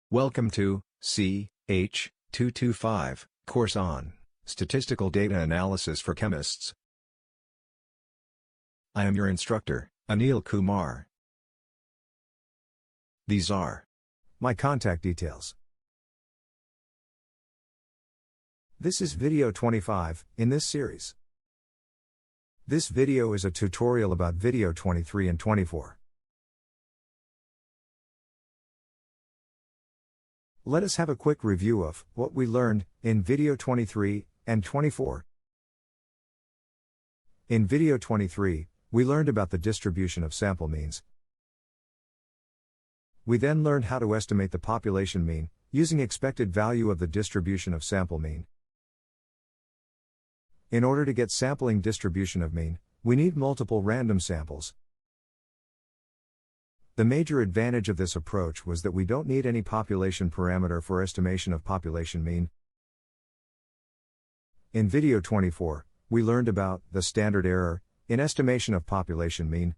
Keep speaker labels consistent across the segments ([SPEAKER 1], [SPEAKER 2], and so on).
[SPEAKER 1] Welcome to CH225 course on Statistical Data Analysis for Chemists. I am your instructor, Anil Kumar. These are my contact details. This is video 25 in this series. This video is a tutorial about video 23 and 24. Let us have a quick review of what we learned in video 23 and 24. In video 23, we learned about the distribution of sample means. We then learned how to estimate the population mean, using expected value of the distribution of sample mean. In order to get sampling distribution of mean, we need multiple random samples. The major advantage of this approach was that we don't need any population parameter for estimation of population mean. In video 24, we learned about the standard error in estimation of population mean.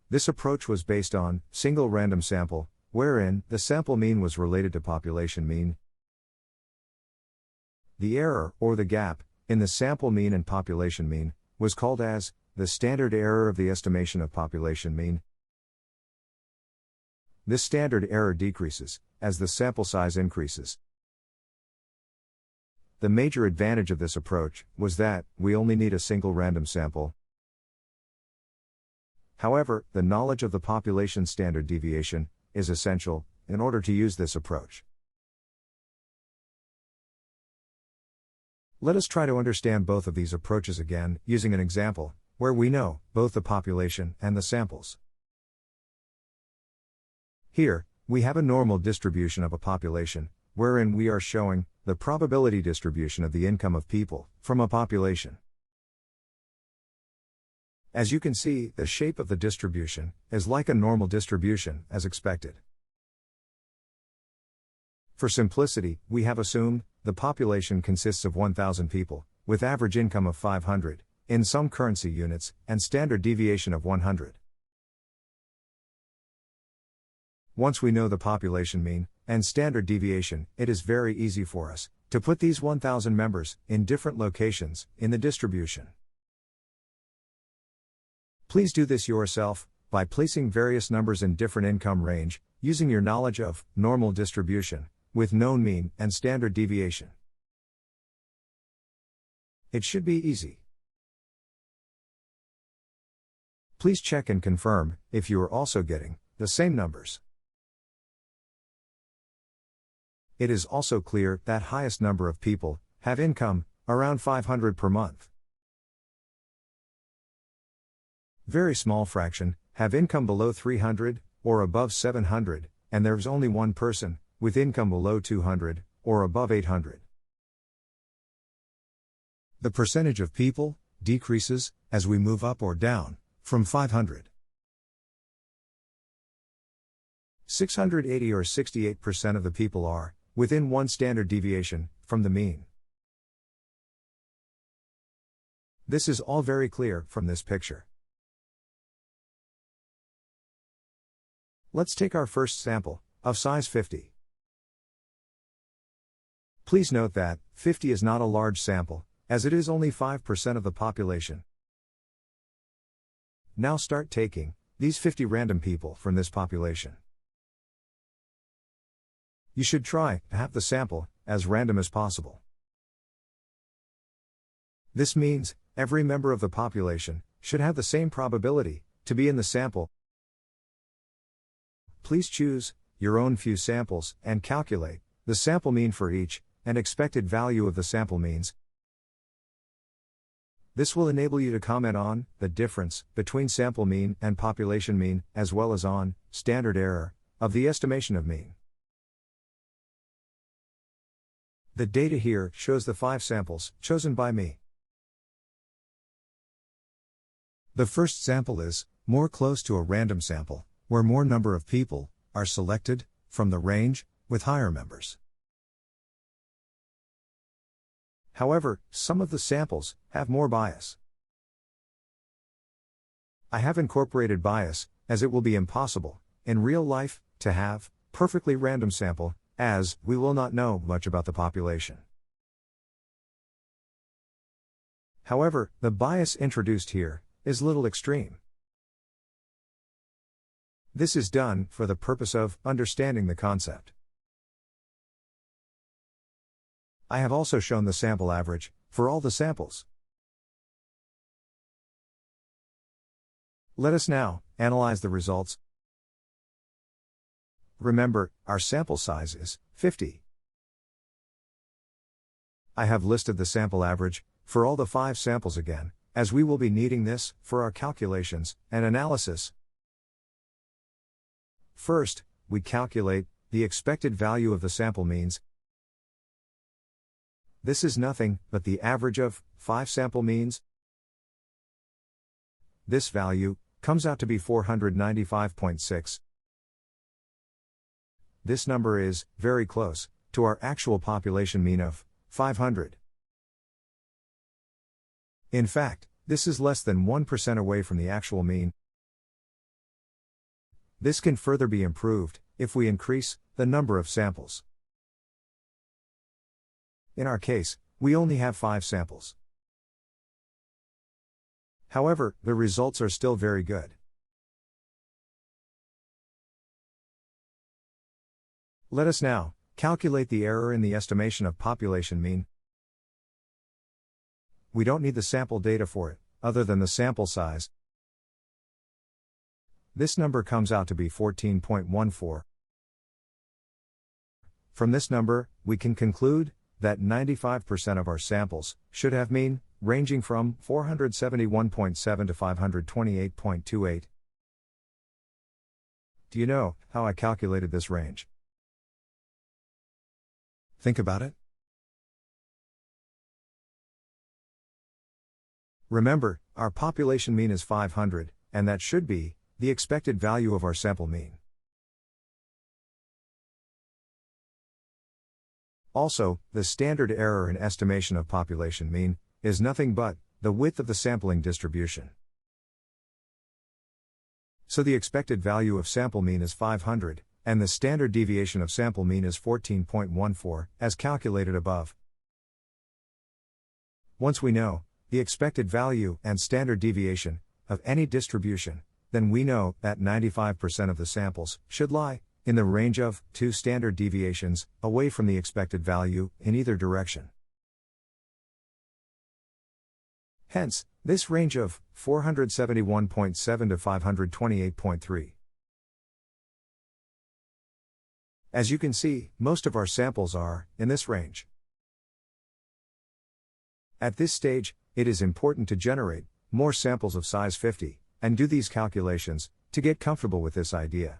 [SPEAKER 1] This approach was based on single random sample, wherein the sample mean was related to population mean. The error, or the gap, in the sample mean and population mean, was called as the standard error of the estimation of population mean. This standard error decreases as the sample size increases. The major advantage of this approach was that we only need a single random sample. However, the knowledge of the population standard deviation is essential in order to use this approach. Let us try to understand both of these approaches again using an example where we know both the population and the samples. Here, we have a normal distribution of a population, wherein we are showing the probability distribution of the income of people from a population. As you can see, the shape of the distribution is like a normal distribution, as expected. For simplicity, we have assumed the population consists of 1,000 people, with average income of 500, in some currency units, and standard deviation of 100. Once we know the population mean and standard deviation, it is very easy for us to put these 1,000 members in different locations in the distribution. Please do this yourself by placing various numbers in different income range, using your knowledge of normal distribution with known mean and standard deviation. It should be easy. Please check and confirm if you are also getting the same numbers. It is also clear that highest number of people have income around 500 per month. Very small fraction have income below 300 or above 700, and there's only one person with income below 200 or above 800. The percentage of people decreases as we move up or down from 500. 680 or 68% of the people are within one standard deviation from the mean. This is all very clear from this picture. Let's take our first sample of size 50. Please note that 50 is not a large sample, as it is only 5% of the population. Now start taking these 50 random people from this population. You should try to have the sample as random as possible. This means every member of the population should have the same probability to be in the sample. Please choose your own few samples and calculate the sample mean for each and expected value of the sample means. This will enable you to comment on the difference between sample mean and population mean, as well as on standard error of the estimation of mean. The data here shows the 5 samples chosen by me. The first sample is more close to a random sample, where more number of people are selected from the range with higher members. However, some of the samples have more bias. I have incorporated bias, as it will be impossible, in real life, to have perfectly random sample, as we will not know much about the population. However, the bias introduced here is little extreme. This is done for the purpose of understanding the concept. I have also shown the sample average for all the samples. Let us now analyze the results. Remember, our sample size is 50. I have listed the sample average for all the 5 samples again, as we will be needing this for our calculations and analysis. First, we calculate the expected value of the sample means. This is nothing but the average of 5 sample means. This value comes out to be 495.6. This number is very close to our actual population mean of 500. In fact, this is less than 1% away from the actual mean. This can further be improved if we increase the number of samples. In our case, we only have 5 samples. However, the results are still very good. Let us now calculate the error in the estimation of population mean. We don't need the sample data for it, other than the sample size. This number comes out to be 14.14. From this number, we can conclude that 95% of our samples should have mean ranging from 471.7 to 528.28. Do you know how I calculated this range? Think about it. Remember, our population mean is 500, and that should be the expected value of our sample mean. Also, the standard error in estimation of population mean is nothing but the width of the sampling distribution. So the expected value of sample mean is 500, and the standard deviation of sample mean is 14.14, as calculated above. Once we know the expected value and standard deviation of any distribution, then we know that 95% of the samples should lie in the range of 2 standard deviations away from the expected value in either direction. Hence, this range of 471.7 to 528.3. As you can see, most of our samples are in this range. At this stage, it is important to generate more samples of size 50 and do these calculations to get comfortable with this idea.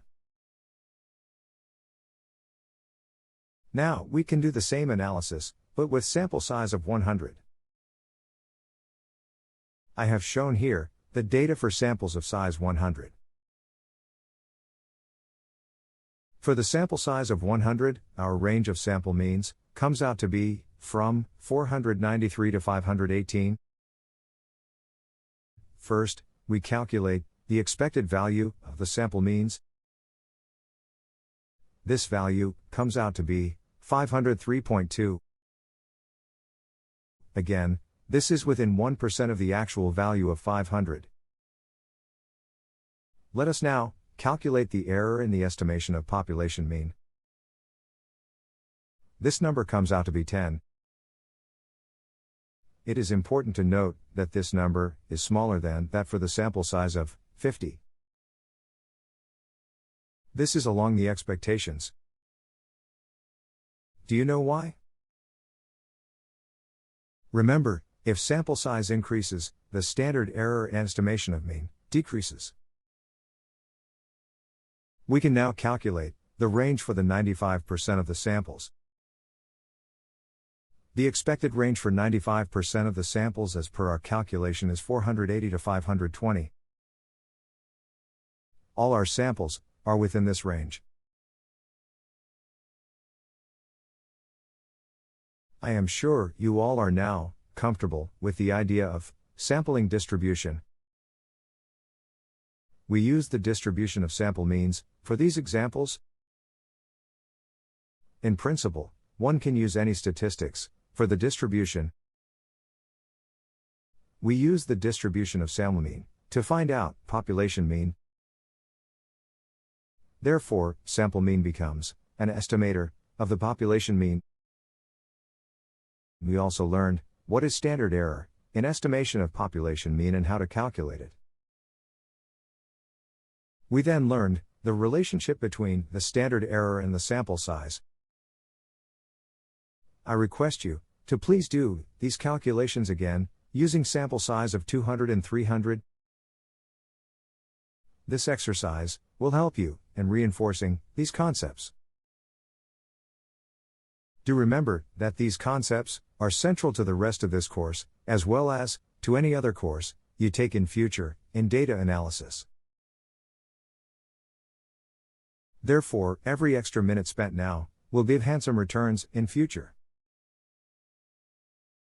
[SPEAKER 1] Now, we can do the same analysis, but with sample size of 100. I have shown here the data for samples of size 100. For the sample size of 100, our range of sample means comes out to be from 493 to 518. First, we calculate the expected value of the sample means. This value comes out to be 503.2. Again, this is within 1% of the actual value of 500. Let us now calculate the error in the estimation of population mean. This number comes out to be 10. It is important to note that this number is smaller than that for the sample size of 50. This is along the expectations. Do you know why? Remember, if sample size increases, the standard error in estimation of mean decreases. We can now calculate the range for the 95% of the samples. The expected range for 95% of the samples as per our calculation is 480 to 520. All our samples are within this range. I am sure you all are now comfortable with the idea of sampling distribution. We use the distribution of sample means for these examples. In principle, one can use any statistics. For the distribution, we use the distribution of sample mean to find out population mean. Therefore, sample mean becomes an estimator of the population mean. We also learned what is standard error in estimation of population mean and how to calculate it. We then learned the relationship between the standard error and the sample size. I request you to please do these calculations again, using sample size of 200 and 300. This exercise will help you in reinforcing these concepts. Do remember that these concepts are central to the rest of this course, as well as to any other course you take in future in data analysis. Therefore, every extra minute spent now will give handsome returns in future.